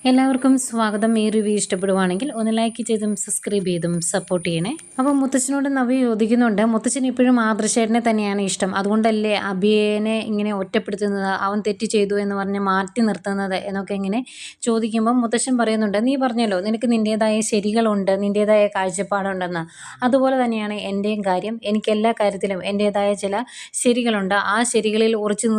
എല്ലാവർക്കും സ്വാഗതം. ഈ റിവ്യൂ ഇഷ്ടപ്പെടുവാണെങ്കിൽ ഒന്ന് ലൈക്ക് ചെയ്തും സബ്സ്ക്രൈബ് ചെയ്തും സപ്പോർട്ട് ചെയ്യണേ. അപ്പോൾ മുത്തച്ഛനോട് നവ്യ ചോദിക്കുന്നുണ്ട്, മുത്തച്ഛൻ ഇപ്പോഴും ആദർശേട്ടനെ തന്നെയാണ് ഇഷ്ടം, അതുകൊണ്ടല്ലേ അഭിയെ ഇങ്ങനെ ഒറ്റപ്പെടുത്തുന്നത്, അവൻ തെറ്റ് ചെയ്തു എന്ന് പറഞ്ഞ് മാറ്റി നിർത്തുന്നത് എന്നൊക്കെ ഇങ്ങനെ ചോദിക്കുമ്പം മുത്തച്ഛൻ പറയുന്നുണ്ട്, നീ പറഞ്ഞല്ലോ നിനക്ക് നിൻ്റേതായ ശരികളുണ്ട്, നിൻ്റേതായ കാഴ്ചപ്പാടുണ്ടെന്ന്. അതുപോലെ തന്നെയാണ് എൻ്റെയും കാര്യം. എനിക്ക് എല്ലാ കാര്യത്തിലും എൻ്റേതായ ചില ശരികളുണ്ട്. ആ ശരികളിൽ ഉറച്ചു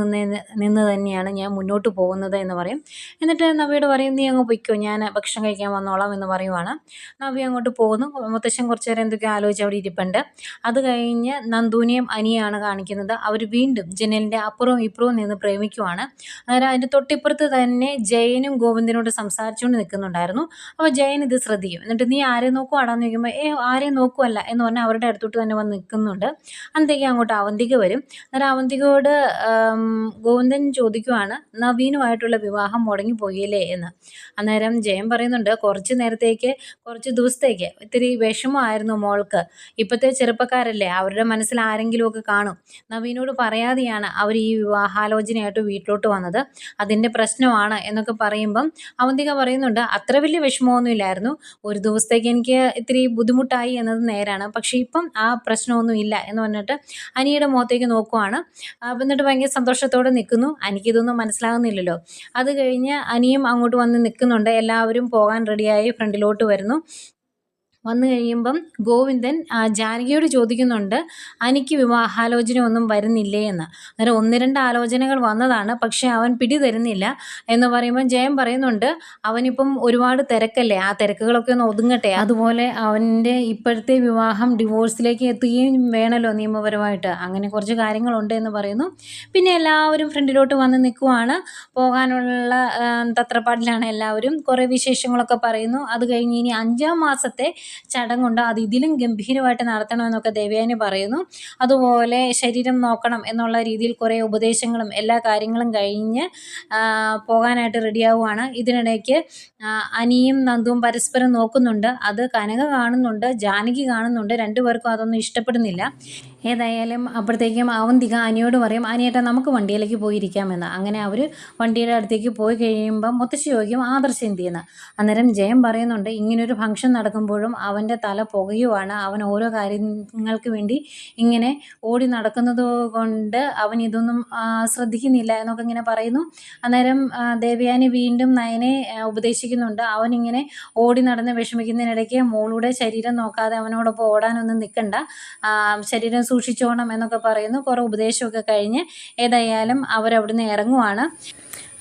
നിന്ന് തന്നെയാണ് ഞാൻ മുന്നോട്ട് പോകുന്നത് എന്ന് പറയും. എന്നിട്ട് നവ്യയോട് പറയും, നീ അങ്ങ് പൊയ്ക്കോ, ഞാൻ ഭക്ഷണം കഴിക്കാൻ വന്നോളാം എന്ന് പറയുവാണ്. നവ്യ അങ്ങോട്ട് പോകുന്നു. മുത്തശ്ശൻ കുറച്ച് നേരം എന്തൊക്കെയോ ആലോചിച്ച് അവിടെ ഇരിപ്പുണ്ട്. അത് കഴിഞ്ഞ് നന്ദുവിനെയും അനിയാണ് കാണിക്കുന്നത്. അവർ വീണ്ടും ജനലിൻ്റെ അപ്പുറവും ഇപ്പുറവും നിന്ന് പ്രേമിക്കുവാണ്. അന്നേരം അതിൻ്റെ തൊട്ടിപ്പുറത്ത് തന്നെ ജയനും ഗോവിന്ദനോട് സംസാരിച്ചുകൊണ്ട് നിൽക്കുന്നുണ്ടായിരുന്നു. അപ്പോൾ ജയൻ ഇത് ശ്രദ്ധിക്കും. എന്നിട്ട് നീ ആരെ നോക്കുവാടാന്ന് ചോദിക്കുമ്പോൾ ആരെയും നോക്കുവല്ല എന്ന് പറഞ്ഞാൽ അവരുടെ അടുത്തോട്ട് തന്നെ വന്ന് നിൽക്കുന്നുണ്ട്. അന്നേക്ക് അങ്ങോട്ട് അവന്തിക വരും. അന്നേരം അവന്തികയോട് ഗോവിന്ദൻ ചോദിക്കുവാണ്, നവീനുമായിട്ടുള്ള വിവാഹം മുടങ്ങിപ്പോയില്ലേ എന്ന്. അന്നേരം ജയൻ പറയുന്നുണ്ട്, കുറച്ച് നേരത്തേക്ക്, കുറച്ച് ദിവസത്തേക്ക് ഇത്തിരി വിഷമമായിരുന്നു മോൾക്ക്. ഇപ്പോഴത്തെ ചെറുപ്പക്കാരല്ലേ, അവരുടെ മനസ്സിൽ ആരെങ്കിലുമൊക്കെ കാണും. നവീനോട് പറയാതെയാണ് അവർ ഈ വിവാഹാലോചനയായിട്ട് വീട്ടിലോട്ട് വന്നത്, അതിൻ്റെ പ്രശ്നമാണ് എന്നൊക്കെ പറയുമ്പം അവന്തിക പറയുന്നുണ്ട്, അത്ര വലിയ വിഷമമൊന്നും ഇല്ലായിരുന്നു, ഒരു ദിവസത്തേക്ക് എനിക്ക് ഇത്തിരി ബുദ്ധിമുട്ടായി എന്നത് നേരാണ്, പക്ഷേ ഇപ്പം ആ പ്രശ്നമൊന്നും ഇല്ല എന്ന് പറഞ്ഞിട്ട് അനിയുടെ മുഖത്തേക്ക് നോക്കുവാണ്. എന്നിട്ട് ഭയങ്കര സന്തോഷത്തോടെ നിൽക്കുന്നു. എനിക്കിതൊന്നും മനസ്സിലാകുന്നില്ലല്ലോ. അത് കഴിഞ്ഞ് അനിയും അങ്ങോട്ട് വന്ന് നിൽക്കുന്നുണ്ട്. എല്ലാവരും പോകാൻ റെഡിയായി ഫ്രണ്ടിലോട്ട് വരുന്നു. വന്നു കഴിയുമ്പം ഗോവിന്ദൻ ജാനകിയോട് ചോദിക്കുന്നുണ്ട്, എനിക്ക് വിവാഹാലോചന ഒന്നും വരുന്നില്ലേ എന്ന്. അന്നേരം 1-2 ആലോചനകൾ വന്നതാണ്, പക്ഷേ അവൻ പിടി തരുന്നില്ല എന്ന് പറയുമ്പം ജയൻ പറയുന്നുണ്ട്, അവനിപ്പം ഒരുപാട് തിരക്കല്ലേ, ആ തിരക്കുകളൊക്കെ ഒന്ന് ഒതുങ്ങട്ടെ, അതുപോലെ അവൻ്റെ ഇപ്പോഴത്തെ വിവാഹം ഡിവോഴ്സിലേക്ക് എത്തുകയും വേണമല്ലോ നിയമപരമായിട്ട്, അങ്ങനെ കുറച്ച് കാര്യങ്ങളുണ്ട് എന്ന് പറയുന്നു. പിന്നെ എല്ലാവരും ഫ്രണ്ടിലോട്ട് വന്ന് നിൽക്കുവാണ്. പോകാനുള്ള തത്രപ്പാടിലാണ് എല്ലാവരും. കുറേ വിശേഷങ്ങളൊക്കെ പറയുന്നു. അത് കഴിഞ്ഞ് ഇനി 5-ാം മാസത്തെ ചടങ്ങുണ്ട്, അത് ഇതിലും ഗംഭീരമായിട്ട് നടത്തണമെന്നൊക്കെ ദേവയാനി പറയുന്നു. അതുപോലെ ശരീരം നോക്കണം എന്നുള്ള രീതിയിൽ കുറേ ഉപദേശങ്ങളും എല്ലാ കാര്യങ്ങളും കഴിഞ്ഞ് പോകാനായിട്ട് റെഡിയാവുകയാണ്. ഇതിനിടയ്ക്ക് അനിയും നന്ദുവും പരസ്പരം നോക്കുന്നുണ്ട്. അത് കനക കാണുന്നുണ്ട്, ജാനകി കാണുന്നുണ്ട്. രണ്ടുപേർക്കും അതൊന്നും ഇഷ്ടപ്പെടുന്നില്ല. ഏതായാലും അപ്പോഴത്തേക്കും അവന്തിക അനിയോട് പറയും, അനിയേട്ടാ നമുക്ക് വണ്ടിയിലേക്ക് പോയിരിക്കാമെന്ന്. അങ്ങനെ അവർ വണ്ടിയുടെ അടുത്തേക്ക് പോയി കഴിയുമ്പം മുത്തശ്ശി ചോദിക്കും, ആദർശ് എന്ത് ചെയ്യുന്നത്. അന്നേരം ജയം പറയുന്നുണ്ട്, ഇങ്ങനൊരു ഫംഗ്ഷൻ നടക്കുമ്പോഴും അവൻ്റെ തല പുകയുവാണ്, അവൻ ഓരോ കാര്യങ്ങൾക്ക് വേണ്ടി ഇങ്ങനെ ഓടി നടക്കുന്നത് കൊണ്ട് അവൻ ഇതൊന്നും ശ്രദ്ധിക്കുന്നില്ല എന്നൊക്കെ ഇങ്ങനെ പറയുന്നു. അന്നേരം ദേവയാനി വീണ്ടും നയനെ ഉപദേശിക്കുന്നുണ്ട്, അവനിങ്ങനെ ഓടി നടന്ന് വിഷമിക്കുന്നതിനിടയ്ക്ക് മോളുടെ ശരീരം നോക്കാതെ അവനോടൊപ്പം ഓടാനൊന്നും നിൽക്കണ്ട, ശരീരം സൂക്ഷിച്ചോണം എന്നൊക്കെ പറയുന്നു. കുറേ ഉപദേശമൊക്കെ കഴിഞ്ഞ് ഏതായാലും അവരവിടുന്ന് ഇറങ്ങുവാണ്.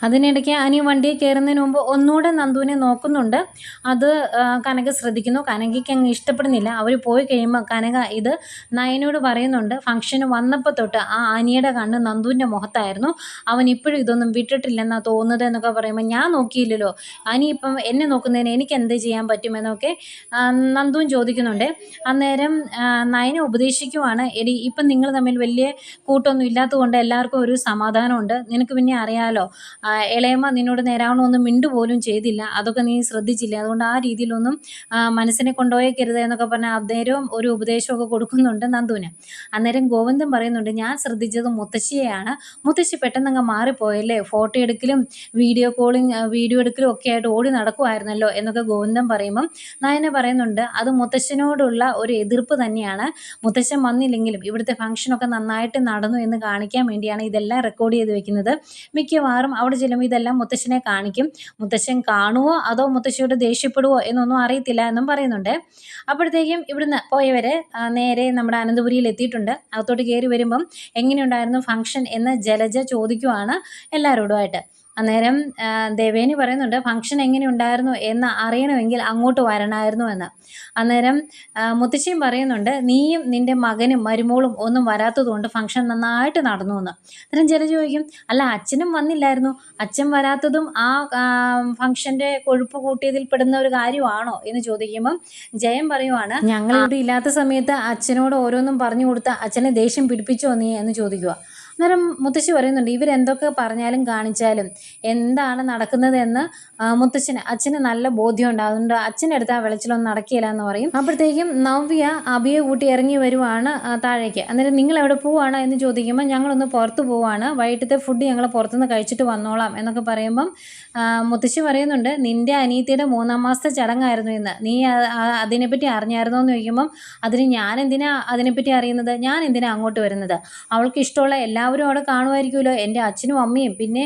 അതിനിടയ്ക്ക് അനി വണ്ടിയിൽ കയറുന്നതിന് മുമ്പ് ഒന്നുകൂടെ നന്ദുവിനെ നോക്കുന്നുണ്ട്. അത് കനക ശ്രദ്ധിക്കുന്നു. കനകയ്ക്ക് അങ്ങ് ഇഷ്ടപ്പെടുന്നില്ല. അവർ പോയി കഴിയുമ്പോൾ കനക ഇത് നയനോട് പറയുന്നുണ്ട്, ഫംഗ്ഷന് വന്നപ്പോൾ തൊട്ട് ആ അനിയുടെ കണ്ണ് നന്ദുവിൻ്റെ മുഖത്തായിരുന്നു, അവൻ ഇപ്പോഴും ഇതൊന്നും വിട്ടിട്ടില്ലെന്നാണ് തോന്നുന്നത് എന്നൊക്കെ പറയുമ്പോൾ, ഞാൻ നോക്കിയില്ലല്ലോ, അനി ഇപ്പം എന്നെ നോക്കുന്നതിന് എനിക്ക് എന്ത് ചെയ്യാൻ പറ്റുമെന്നൊക്കെ നന്ദുവും ചോദിക്കുന്നുണ്ട്. അന്നേരം നയനെ ഉപദേശിക്കുവാണ്, എടി ഇപ്പം നിങ്ങൾ തമ്മിൽ വലിയ കൂട്ടൊന്നും ഇല്ലാത്തതുകൊണ്ട് എല്ലാവർക്കും ഒരു സമാധാനമുണ്ട്, നിനക്ക് പിന്നെ അറിയാമല്ലോ, ഇളയമ്മ നിന്നോട് നേരാവണമൊന്നും മിണ്ടുപോലും ചെയ്തില്ല, അതൊക്കെ നീ ശ്രദ്ധിച്ചില്ല, അതുകൊണ്ട് ആ രീതിയിലൊന്നും മനസ്സിനെ കൊണ്ടുപോയേക്കരുത് എന്നൊക്കെ പറഞ്ഞാൽ അദ്ദേഹവും ഒരു ഉപദേശമൊക്കെ കൊടുക്കുന്നുണ്ട് നന്ദുവിന്. അന്നേരം ഗോവിന്ദൻ പറയുന്നുണ്ട്, ഞാൻ ശ്രദ്ധിച്ചത് മുത്തശ്ശിയെയാണ്, മുത്തശ്ശി പെട്ടെന്നങ്ങ് മാറിപ്പോയല്ലേ, ഫോട്ടോ എടുക്കലും വീഡിയോ എടുക്കലും ഒക്കെ ആയിട്ട് ഓടി നടക്കുമായിരുന്നല്ലോ എന്നൊക്കെ ഗോവിന്ദൻ പറയുമ്പം നയന പറയുന്നുണ്ട്, അത് മുത്തശ്ശനോടുള്ള ഒരു എതിർപ്പ് തന്നെയാണ്, മുത്തശ്ശൻ വന്നില്ലെങ്കിലും ഇവിടുത്തെ ഫംഗ്ഷനൊക്കെ നന്നായിട്ട് നടന്നു എന്ന് കാണിക്കാൻ വേണ്ടിയാണ് ഇതെല്ലാം റെക്കോർഡ് ചെയ്ത് വെക്കുന്നത്, മിക്കവാറും അവിടെ ചെല്ലുമ്പോൾ ഇതെല്ലാം മുത്തശ്ശനെ കാണിക്കും, മുത്തശ്ശൻ കാണുമോ അതോ മുത്തശ്ശിയോട് ദേഷ്യപ്പെടുവോ എന്നൊന്നും അറിയത്തില്ല എന്നും പറയുന്നുണ്ട്. അപ്പോഴത്തേക്കും ഇവിടുന്ന് പോയവർ നേരെ നമ്മുടെ അനന്തപുരിയിൽ എത്തിയിട്ടുണ്ട്. അകത്തോട്ട് കയറി വരുമ്പം എങ്ങനെയുണ്ടായിരുന്നു ഫംഗ്ഷൻ എന്ന് ജലജ ചോദിക്കുവാണ് എല്ലാവരോടുമായിട്ട്. അന്നേരം ദേവേനി പറയുന്നുണ്ട്, ഫംഗ്ഷൻ എങ്ങനെ ഉണ്ടായിരുന്നു എന്ന് അറിയണമെങ്കിൽ അങ്ങോട്ട് വരണമായിരുന്നു എന്ന്. അന്നേരം മുത്തശ്ശിയും പറയുന്നുണ്ട്, നീയും നിൻ്റെ മകനും മരുമോളും ഒന്നും വരാത്തതുകൊണ്ട് ഫംഗ്ഷൻ നന്നായിട്ട് നടന്നു എന്ന്. അന്നേരം ജലജ ചോദിക്കും, അല്ല അച്ഛനും വന്നില്ലായിരുന്നു, അച്ഛൻ വരാത്തതും ആ ഫംഗ്ഷൻ്റെ കൊഴുപ്പ് കൂട്ടിയതിൽ പെടുന്ന ഒരു കാര്യമാണോ എന്ന് ചോദിക്കുമ്പം ജയൻ പറയുവാണ്, ഞങ്ങളിവിടെ ഇല്ലാത്ത സമയത്ത് അച്ഛനോട് ഓരോന്നും പറഞ്ഞു കൊടുത്ത അച്ഛനെ ദേഷ്യം പിടിപ്പിച്ചോ നീ എന്ന് ചോദിക്കുക. അന്നേരം മുത്തശ്ശി പറയുന്നുണ്ട്, ഇവരെന്തൊക്കെ പറഞ്ഞാലും കാണിച്ചാലും എന്താണ് നടക്കുന്നതെന്ന് അച്ഛന് നല്ല ബോധ്യമുണ്ട്, അതുകൊണ്ട് അച്ഛൻ്റെ അടുത്ത് ആ വെളച്ചിലൊന്നും നടക്കില്ല എന്ന് പറയും. അപ്പോഴത്തേക്കും നവ്യ അഭിയെ കൂട്ടി ഇറങ്ങി വരുവാണ് താഴേക്ക്. അന്നേരം നിങ്ങൾ എവിടെ പോവാണ് എന്ന് ചോദിക്കുമ്പോൾ ഞങ്ങളൊന്ന് പുറത്ത് പോവാണ്, വൈകിട്ടത്തെ ഫുഡ് ഞങ്ങൾ പുറത്തുനിന്ന് കഴിച്ചിട്ട് വന്നോളാം എന്നൊക്കെ പറയുമ്പം മുത്തശ്ശി പറയുന്നുണ്ട്, നിൻ്റെ അനിയത്തിയുടെ 3-ാം മാസത്തെ ചടങ്ങായിരുന്നു ഇന്ന്, നീ അതിനെപ്പറ്റി അറിഞ്ഞായിരുന്നോ എന്ന് ചോദിക്കുമ്പം അതിന് ഞാൻ എന്തിനാ അതിനെപ്പറ്റി അറിയുന്നത്, ഞാൻ എന്തിനാ അങ്ങോട്ട് വരുന്നത്, അവൾക്ക് ഇഷ്ടമുള്ള എല്ലാവരും അവിടെ കാണുമായിരിക്കുമല്ലോ, എൻ്റെ അച്ഛനും അമ്മയും പിന്നെ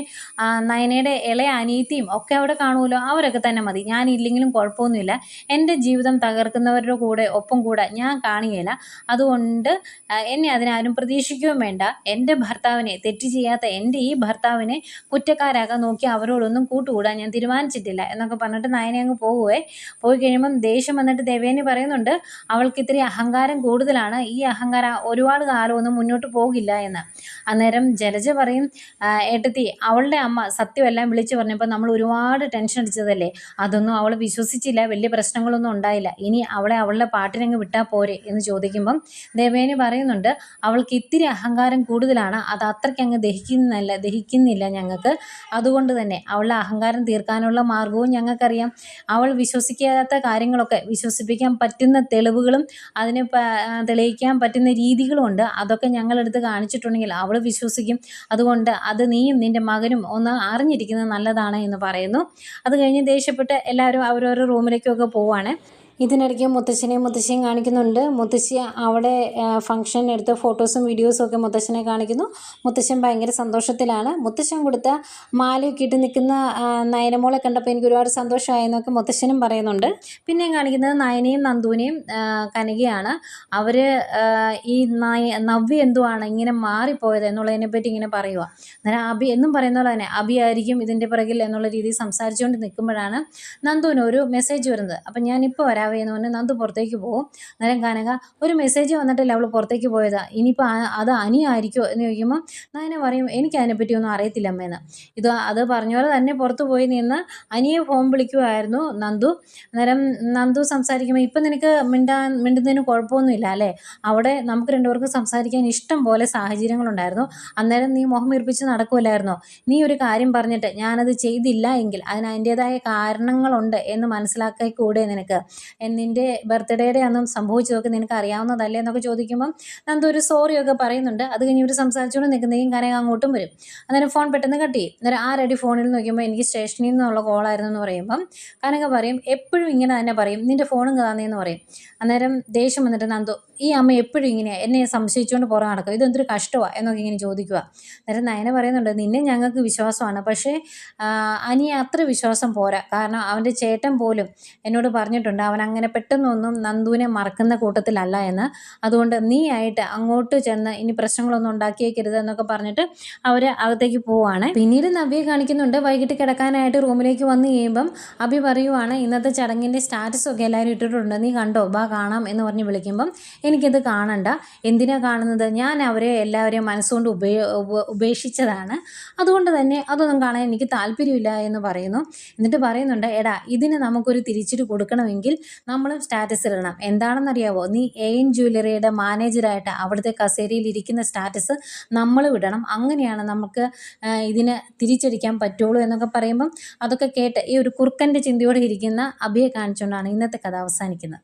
നയനയുടെ ഇളയ അനിയത്തിയും ഒക്കെ അവിടെ കാണുമല്ലോ, അവരൊക്കെ തന്നെ മതി, ഞാനില്ലെങ്കിലും കുഴപ്പമൊന്നുമില്ല, എൻ്റെ ജീവിതം തകർക്കുന്നവരുടെ ഒപ്പം കൂടെ ഞാൻ കാണുകയില്ല, അതുകൊണ്ട് എന്നെ അതിനാരും പ്രതീക്ഷിക്കുകയും വേണ്ട, എൻ്റെ ഭർത്താവിനെ, തെറ്റ് ചെയ്യാത്ത എൻ്റെ ഈ ഭർത്താവിനെ കുറ്റക്കാരാക്കാൻ നോക്കി അവരോടൊന്നും കൂട്ടുകൂടാൻ ഞാൻ തീരുമാനിച്ചിട്ടില്ല എന്നൊക്കെ പറഞ്ഞിട്ട് നയനെ അങ്ങ് പോയി കഴിയുമ്പം ദേഷ്യം വന്നിട്ട് ദേവയാനി പറയുന്നുണ്ട്, അവൾക്ക് ഇത്തിരി അഹങ്കാരം കൂടുതലാണ്, ഈ അഹങ്കാരം ഒരുപാട് കാലമൊന്നും മുന്നോട്ട് പോകില്ല എന്ന്. അന്നേരം ജലജ പറയും, ഏട്ടത്തി, അവളുടെ അമ്മ സത്യമെല്ലാം വിളിച്ചു പറഞ്ഞപ്പോൾ നമ്മൾ ഒരുപാട് ടെൻഷൻ അടിച്ചതല്ലേ, അതൊന്നും അവൾ വിശ്വസിച്ചില്ല, വലിയ പ്രശ്നങ്ങളൊന്നും ഉണ്ടായില്ല, ഇനി അവളെ അവളുടെ പാട്ടിനങ്ങ് വിട്ടാൽ പോരെ എന്ന് ചോദിക്കുമ്പം ദേവയാനി പറയുന്നുണ്ട്, അവൾക്ക് ഇത്തിരി അഹങ്കാരം കൂടുതലാണ്, അത് അത്രയ്ക്ക് അങ്ങ് ദഹിക്കുന്നില്ല ഞങ്ങൾക്ക്, അതുകൊണ്ട് തന്നെ അവളുടെ അഹങ്കാരം തീർക്കാനുള്ള മാർഗവും ഞങ്ങൾക്കറിയാം, അവൾ വിശ്വസിക്കാത്ത കാര്യങ്ങളൊക്കെ വിശ്വസിപ്പിക്കാൻ പറ്റുന്ന തെളിവുകളും അതിനെ തെളിയിക്കാൻ പറ്റുന്ന രീതികളും ഉണ്ട്, അതൊക്കെ ഞങ്ങളെടുത്ത് കാണിച്ചിട്ടുണ്ടെങ്കിൽ അവൾ വിശ്വസിക്കും, അതുകൊണ്ട് അത് നീയും നിൻ്റെ മകനും ഒന്ന് അറിഞ്ഞിരിക്കുന്നത് നല്ലതാണ് എന്ന് പറയുന്നു. അത് കഴിഞ്ഞ് ദേഷ്യപ്പെട്ട് എല്ലാവരും അവരവരുടെ റൂമിലേക്കൊക്കെ പോവുകയാണ്. ഇതിനിടയ്ക്ക് മുത്തശ്ശിയും കാണിക്കുന്നുണ്ട്. മുത്തശ്ശി അവിടെ ഫംഗ്ഷൻ എടുത്ത ഫോട്ടോസും വീഡിയോസും ഒക്കെ മുത്തശ്ശനെ കാണിക്കുന്നു. മുത്തശ്ശൻ ഭയങ്കര സന്തോഷത്തിലാണ്. മുത്തശ്ശൻ കൊടുത്ത മാലയൊക്കെ ഇട്ട് നിൽക്കുന്ന നയനമോളെ കണ്ടപ്പോൾ എനിക്ക് ഒരുപാട് സന്തോഷമായെന്നൊക്കെ മുത്തശ്ശനും പറയുന്നുണ്ട്. പിന്നെയും കാണിക്കുന്നത് നയനയും നന്ദുവിനെയും കനകയാണ്. അവർ ഈ നവ്യ എന്തുവാണ് ഇങ്ങനെ മാറിപ്പോയത് എന്നുള്ളതിനെപ്പറ്റി ഇങ്ങനെ പറയുക. അന്നേരം അബി എന്നും പറയുന്ന പോലെ തന്നെ അബി ആയിരിക്കും ഇതിൻ്റെ പിറകിൽ എന്നുള്ള രീതിയിൽ സംസാരിച്ചുകൊണ്ട് നിൽക്കുമ്പോഴാണ് നന്ദുവിന് ഒരു മെസ്സേജ് വരുന്നത്. അപ്പം ഞാനിപ്പോൾ വരാവേ എന്ന് പറഞ്ഞ് നന്ദു പുറത്തേക്ക് പോകും. അന്നേരം കനക, ഒരു മെസ്സേജ് വന്നിട്ടില്ല അവൾ പുറത്തേക്ക് പോയതാ, ഇനിയിപ്പോൾ അത് അനിയായിരിക്കുമോ എന്ന് ചോദിക്കുമ്പോൾ നയന പറയും, എനിക്ക് അതിനെപ്പറ്റി ഒന്നും അറിയത്തില്ല അമ്മേന്ന്. അത് പറഞ്ഞ പോലെ തന്നെ പുറത്ത് പോയി നിന്ന് അനിയെ ഫോൺ വിളിക്കുമായിരുന്നു നന്ദു. അന്നേരം നന്ദു സംസാരിക്കുമ്പോൾ, ഇപ്പം നിനക്ക് മിണ്ടുന്നതിന് കുഴപ്പമൊന്നുമില്ല അല്ലേ, അവിടെ നമുക്ക് രണ്ടുപേർക്കും സംസാരിക്കാൻ ഇഷ്ടം പോലെ സാഹചര്യങ്ങളുണ്ടായിരുന്നു, അന്നേരം നീ മുഖം വീർപ്പിച്ച് നടക്കുമല്ലായിരുന്നോ, നീ ഒരു കാര്യം പറഞ്ഞിട്ട് ഞാനത് ചെയ്തില്ല എങ്കിൽ അതിന് അതിൻ്റേതായ കാരണങ്ങളുണ്ട് എന്ന് മനസ്സിലാക്കി കൂടെ നിനക്ക്, നിൻ്റെ ബർത്ത്ഡേയുടെ അന്നും സംഭവിച്ചതൊക്കെ നിനക്ക് അറിയാവുന്നതല്ലേ എന്നൊക്കെ ചോദിക്കുമ്പം നന്ദു ഒരു സോറിയൊക്കെ പറയുന്നുണ്ട്. അത് കഴിഞ്ഞ് ഇവർ സംസാരിച്ചുകൊണ്ട് നിൽക്കുന്നതെങ്കിൽ കനക അങ്ങോട്ടും വരും. അന്നേരം ഫോൺ പെട്ടെന്ന് കട്ട് ചെയ്യും. അന്നേരം ആരടി ഫോണിൽ നോക്കുമ്പോൾ എനിക്ക് സ്റ്റേഷനിൽ നിന്നുള്ള കോളായിരുന്നു എന്ന് പറയുമ്പം കനക പറയും, എപ്പോഴും ഇങ്ങനെ തന്നെ പറയും, നിൻ്റെ ഫോണും തന്നേന്ന് പറയും. അന്നേരം ദേഷ്യം വന്നിട്ട് നന്ദു, ഈ അമ്മ എപ്പോഴും ഇങ്ങനെയാണ് എന്നെ സംശയിച്ചുകൊണ്ട് പുറം നടക്കും, ഇതെന്തൊരു കഷ്ടമാണ് എന്നൊക്കെ ഇങ്ങനെ ചോദിക്കുക. അന്നേരം നയന പറയുന്നുണ്ട്, നിന്നെ ഞങ്ങൾക്ക് വിശ്വാസമാണ്, പക്ഷേ അനിയെ അത്ര വിശ്വാസം പോരാ, കാരണം അവൻ്റെ ചേട്ടൻ പോലും എന്നോട് പറഞ്ഞിട്ടുണ്ട് അവൻ അങ്ങനെ പെട്ടെന്നൊന്നും നന്ദുവിനെ മറക്കുന്ന കൂട്ടത്തിലല്ല എന്ന്, അതുകൊണ്ട് നീ ആയിട്ട് അങ്ങോട്ട് ചെന്ന് ഇനി പ്രശ്നങ്ങളൊന്നും ഉണ്ടാക്കിയേക്കരുത് എന്നൊക്കെ പറഞ്ഞിട്ട് അവർ അകത്തേക്ക് പോവുകയാണ്. പിന്നീട് നവ്യയെ കാണിക്കുന്നുണ്ട്. വൈകിട്ട് കിടക്കാനായിട്ട് റൂമിലേക്ക് വന്നു കഴിയുമ്പം അഭി പറയുവാണ്, ഇന്നത്തെ ചടങ്ങിൻ്റെ സ്റ്റാറ്റസൊക്കെ എല്ലാവരും ഇട്ടിട്ടുണ്ട്, നീ കണ്ടോ, ബാ കാണാം എന്ന് പറഞ്ഞ് വിളിക്കുമ്പം എനിക്കത് കാണണ്ട, എന്തിനാ കാണുന്നത്, ഞാൻ അവരെ എല്ലാവരെയും മനസ്സുകൊണ്ട് ഉപേക്ഷിച്ചതാണ്, അതുകൊണ്ട് തന്നെ അതൊന്നും കാണാൻ എനിക്ക് താല്പര്യമില്ല എന്ന് പറയുന്നു. എന്നിട്ട് പറയുന്നുണ്ട്, എടാ ഇതിന് നമുക്കൊരു തിരിച്ചടി കൊടുക്കണമെങ്കിൽ നമ്മളും സ്റ്റാറ്റസ് ഇടണം, എന്താണെന്നറിയാവോ, നീ AN ജ്വല്ലറിയുടെ മാനേജറായിട്ട് അവിടുത്തെ കസേരയിൽ ഇരിക്കുന്ന സ്റ്റാറ്റസ് നമ്മൾ വിടണം, അങ്ങനെയാണ് നമുക്ക് ഇതിന് തിരിച്ചടിക്കാൻ പറ്റുള്ളൂ എന്നൊക്കെ പറയുമ്പം അതൊക്കെ കേട്ട് ഈ ഒരു കുറുക്കൻ്റെ ചിന്തയോടെ ഇരിക്കുന്ന അഭിയെ കാണിച്ചുകൊണ്ടാണ് ഇന്നത്തെ കഥ അവസാനിക്കുന്നത്.